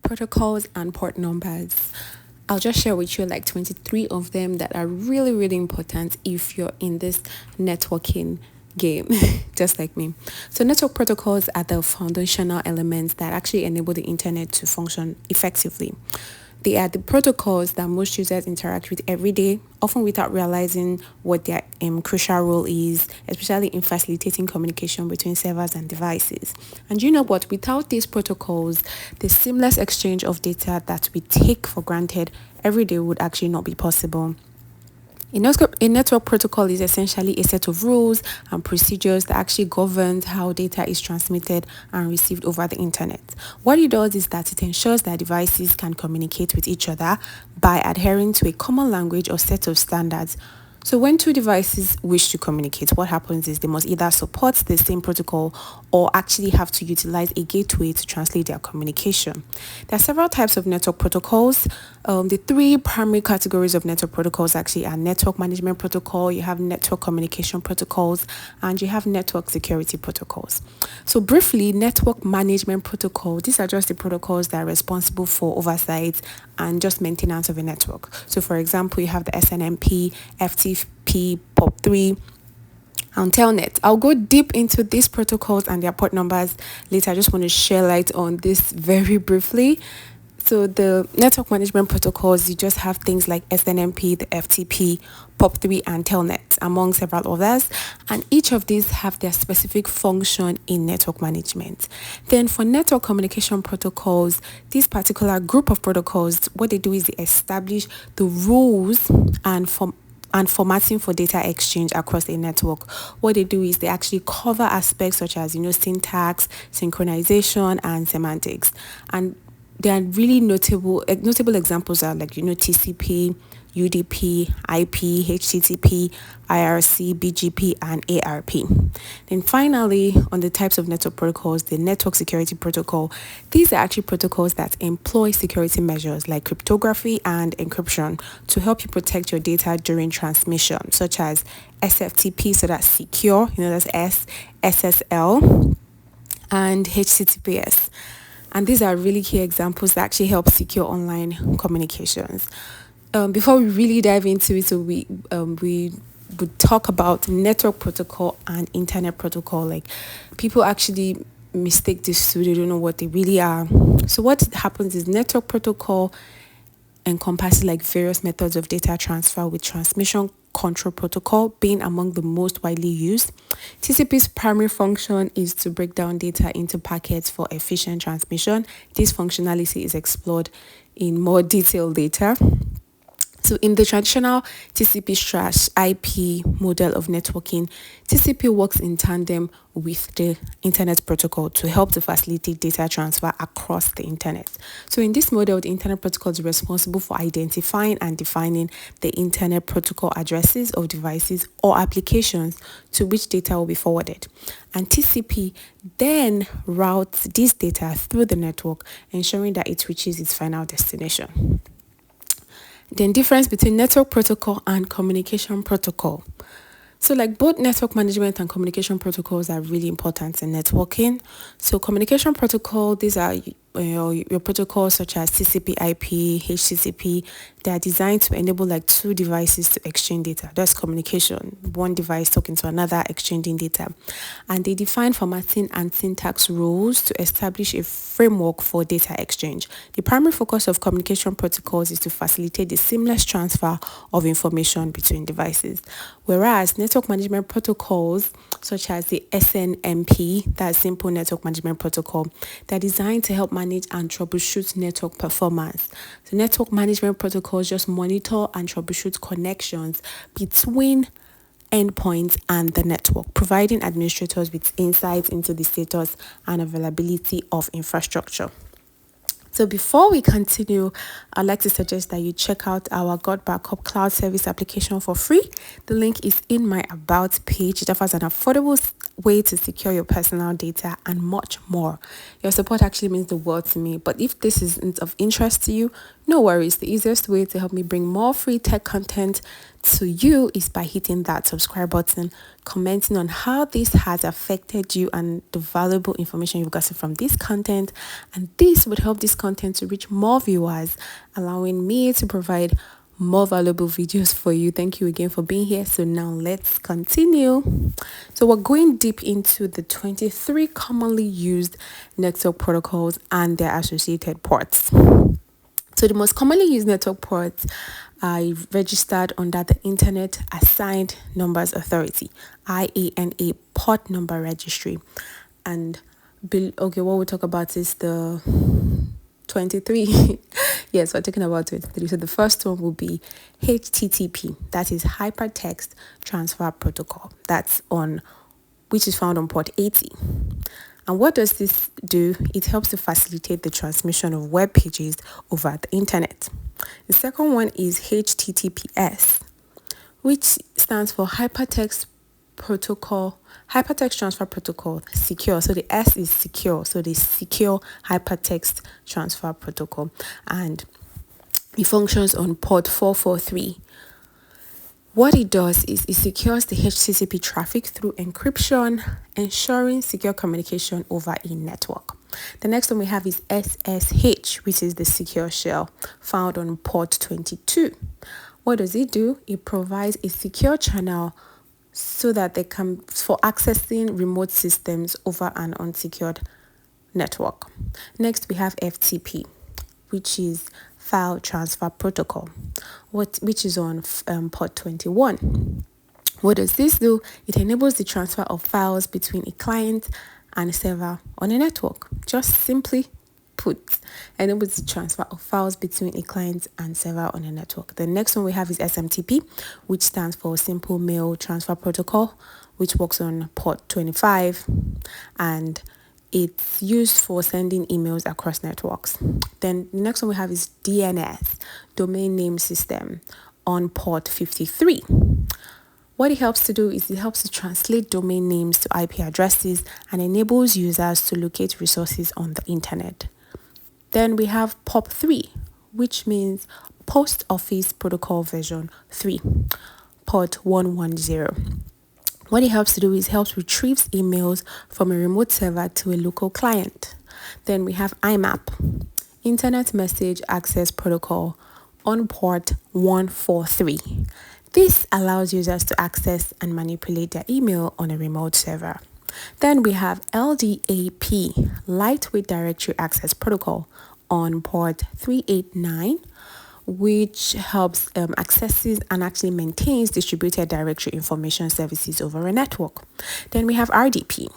protocols and port numbers. I'll just share with you like 23 of them that are really, really important if you're in this networking game, just like me. So network protocols are the foundational elements that actually enable the internet to function effectively. They are the protocols that most users interact with every day, often without realizing what their crucial role is, especially in facilitating communication between servers and devices. And you know what? Without these protocols, the seamless exchange of data that we take for granted every day would actually not be possible. A network protocol is essentially a set of rules and procedures that actually governs how data is transmitted and received over the internet. What it does is that it ensures that devices can communicate with each other by adhering to a common language or set of standards. So when two devices wish to communicate, what happens is they must either support the same protocol or actually have to utilize a gateway to translate their communication. There are several types of network protocols. The three primary categories of network protocols actually are network management protocol, you have network communication protocols, and you have network security protocols. So briefly, network management protocol, these are just the protocols that are responsible for oversight and just maintenance of a network. So for example, you have the SNMP, FTP, POP3, and Telnet. I'll go deep into these protocols and their port numbers later. I just want to share light on this very briefly. So the network management protocols, you just have things like SNMP, the FTP, POP3, and Telnet, among several others. And each of these have their specific function in network management. Then for network communication protocols, this particular group of protocols, what they do is they establish the rules and formatting for data exchange across a network. What they do is they actually cover aspects such as, syntax, synchronization, and semantics. And there are really notable examples are like, TCP, UDP, IP, HTTP, IRC, BGP, and ARP. Then finally, on the types of network protocols, the network security protocol. These are actually protocols that employ security measures like cryptography and encryption to help you protect your data during transmission, such as SFTP, so that's secure, that's S, SSL, and HTTPS. And these are really key examples that actually help secure online communications. Before we really dive into it, so we would talk about network protocol and internet protocol. Like, people actually mistake these two, they don't know what they really are. So what happens is network protocol encompasses like various methods of data transfer, with transmission control protocol being among the most widely used. TCP's primary function is to break down data into packets for efficient transmission. This functionality is explored in more detail later. So in the traditional TCP/IP model of networking, TCP works in tandem with the internet protocol to help to facilitate data transfer across the internet. So in this model, the internet protocol is responsible for identifying and defining the internet protocol addresses of devices or applications to which data will be forwarded. And TCP then routes this data through the network, ensuring that it reaches its final destination. Then difference between network protocol and communication protocol. So like both network management and communication protocols are really important in networking. So communication protocol, these are your protocols such as TCP, IP, HTTP. They are designed to enable like two devices to exchange data. That's communication. One device talking to another, exchanging data. And they define formatting and syntax rules to establish a framework for data exchange. The primary focus of communication protocols is to facilitate the seamless transfer of information between devices. Whereas network management protocols, such as the SNMP, that's Simple Network Management Protocol, they're designed to help manage and troubleshoot network performance. So network management protocols just monitor and troubleshoot connections between endpoints and the network, providing administrators with insights into the status and availability of infrastructure. So before we continue, I'd like to suggest that you check out our God Backup Cloud Service application for free. The link is in my About page. It offers an affordable way to secure your personal data and much more. Your support actually means the world to me. But if this isn't of interest to you, No worries, the easiest way to help me bring more free tech content to you is by hitting that subscribe button, commenting on how this has affected you and the valuable information you've gotten from this content. And this would help this content to reach more viewers, allowing me to provide more valuable videos for you. Thank you again for being here. So now let's continue. So we're going deep into the 23 commonly used network protocols and their associated ports. So the most commonly used network ports are registered under the Internet Assigned Numbers Authority, IANA port number registry. And okay, what we'll talk about is the 23. Yes, we're talking about 23. So the first one will be HTTP, that is Hypertext Transfer Protocol. Which is found on port 80. And what does this do? It helps to facilitate the transmission of web pages over the internet. The second one is HTTPS, which stands for Hypertext Transfer Protocol Secure. So the S is secure. So the Secure Hypertext Transfer Protocol. And it functions on port 443. What it does is it secures the HTTP traffic through encryption, ensuring secure communication over a network. The next one we have is SSH, which is the secure shell, found on port 22. What does it do? It provides a secure channel so that for accessing remote systems over an unsecured network. Next, we have FTP, which is File Transfer Protocol, which is on port 21. What does this do? It enables the transfer of files between a client and a server on a network. Just simply put, enables the transfer of files between a client and server on a network. The next one we have is SMTP, which stands for Simple Mail Transfer Protocol, which works on port 25, and it's used for sending emails across networks. Then the next one we have is DNS, Domain Name System, on port 53. What it helps to do is it helps to translate domain names to IP addresses and enables users to locate resources on the internet. Then we have POP3, which means Post Office Protocol version 3, port 110. What it helps to do is helps retrieves emails from a remote server to a local client. Then we have IMAP, Internet Message Access Protocol, on port 143. This allows users to access and manipulate their email on a remote server. Then we have LDAP, Lightweight Directory Access Protocol, on port 389, which helps accesses and actually maintains distributed directory information services over a network. Then we have RDP,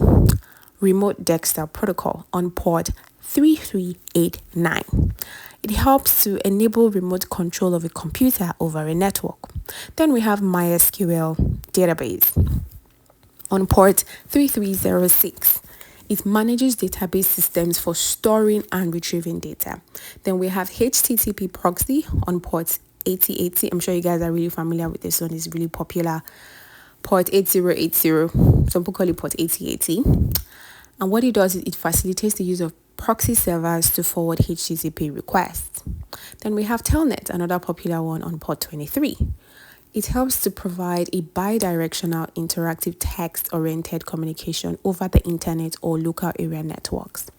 Remote Desktop Protocol, on port 3389. It helps to enable remote control of a computer over a network. Then we have MySQL database on port 3306. It manages database systems for storing and retrieving data. Then we have HTTP proxy on port 8080. I'm sure you guys are really familiar with this one. It's really popular. Port 8080. Some people call it port 8080. And what it does is it facilitates the use of proxy servers to forward HTTP requests. Then we have Telnet, another popular one, on port 23. It helps to provide a bidirectional interactive text-oriented communication over the internet or local area networks.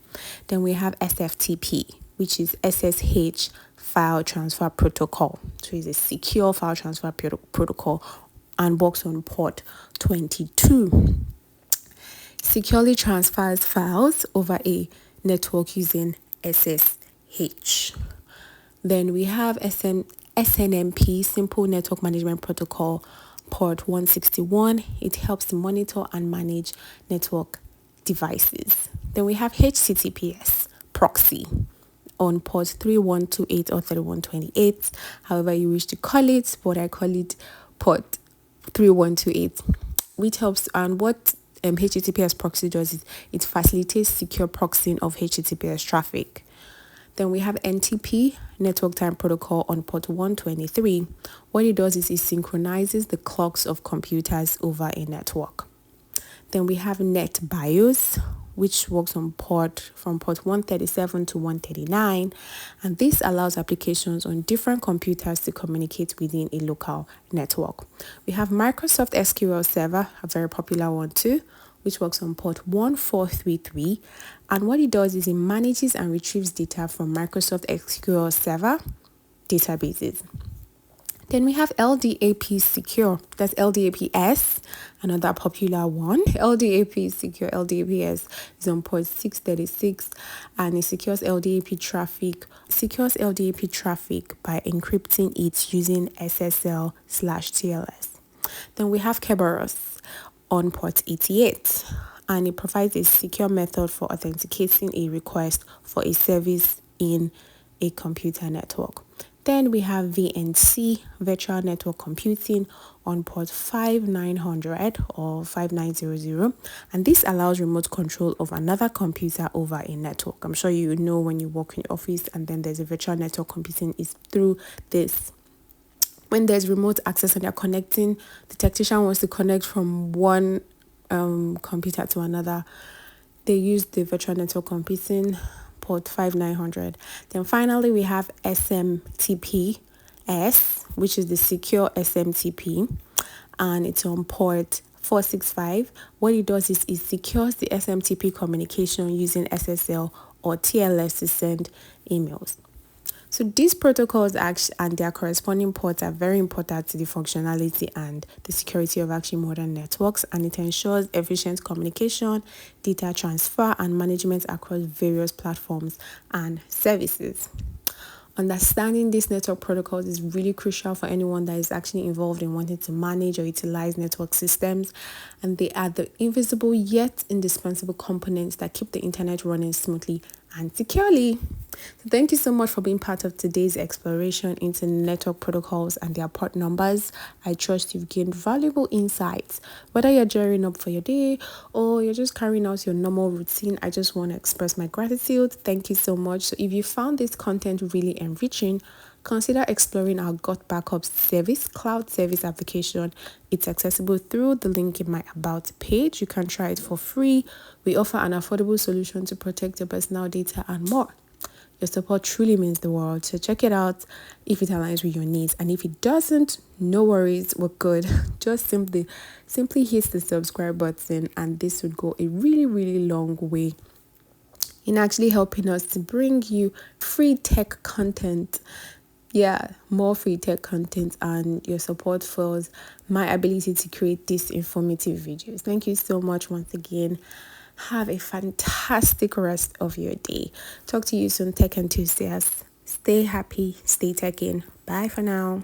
Then we have SFTP, which is SSH File Transfer Protocol. So it's a secure file transfer protocol and works on port 22. Securely transfers files over a network using SSH. Then we have SNMP, Simple Network Management Protocol, port 161. It helps to monitor and manage network devices. Then we have HTTPS, proxy, on port 3128 or 3128, however you wish to call it, but I call it port 3128, which helps. And what HTTPS proxy does is it facilitates secure proxying of HTTPS traffic. Then we have NTP, Network Time Protocol, on port 123. What it does is it synchronizes the clocks of computers over a network. Then we have NetBIOS, which works on from port 137 to 139. And this allows applications on different computers to communicate within a local network. We have Microsoft SQL Server, a very popular one too, which works on port 1433. And what it does is it manages and retrieves data from Microsoft SQL Server databases. Then we have LDAP Secure. That's LDAPS, another popular one. LDAP Secure. LDAPS is on port 636 and it secures LDAP traffic by encrypting it using SSL/TLS. Then we have Kerberos on port 88 and it provides a secure method for authenticating a request for a service in a computer network. Then we have VNC, Virtual Network Computing, on port 5900 or 5900. And this allows remote control of another computer over a network. I'm sure you know when you work in the office and then there's a virtual network computing is through this. When there's remote access and they're connecting, the technician wants to connect from one computer to another, they use the virtual network computing port 5900. Then finally we have SMTPS, which is the secure SMTP, and it's on port 465. What it does is it secures the SMTP communication using SSL or TLS to send emails. So these protocols and their corresponding ports are very important to the functionality and the security of actually modern networks, and it ensures efficient communication, data transfer, and management across various platforms and services. Understanding these network protocols is really crucial for anyone that is actually involved in wanting to manage or utilize network systems, and they are the invisible yet indispensable components that keep the internet running smoothly and securely. So thank you so much for being part of today's exploration into network protocols and their port numbers. I trust you've gained valuable insights. Whether you're gearing up for your day or you're just carrying out your normal routine, I just want to express my gratitude. Thank you so much. So if you found this content really enriching, consider exploring our Got Backup service, cloud service application. It's accessible through the link in my About page. You can try it for free. We offer an affordable solution to protect your personal data and more. Your support truly means the world. So check it out if it aligns with your needs. And if it doesn't, no worries, we're good. Just simply hit the subscribe button, and this would go a really, really long way in actually helping us to bring you free tech content. Yeah, more free tech content, and your support fuels my ability to create these informative videos. Thank you so much once again. Have a fantastic rest of your day. Talk to you soon, Tech Enthusiasts. Stay happy, stay teching. Bye for now.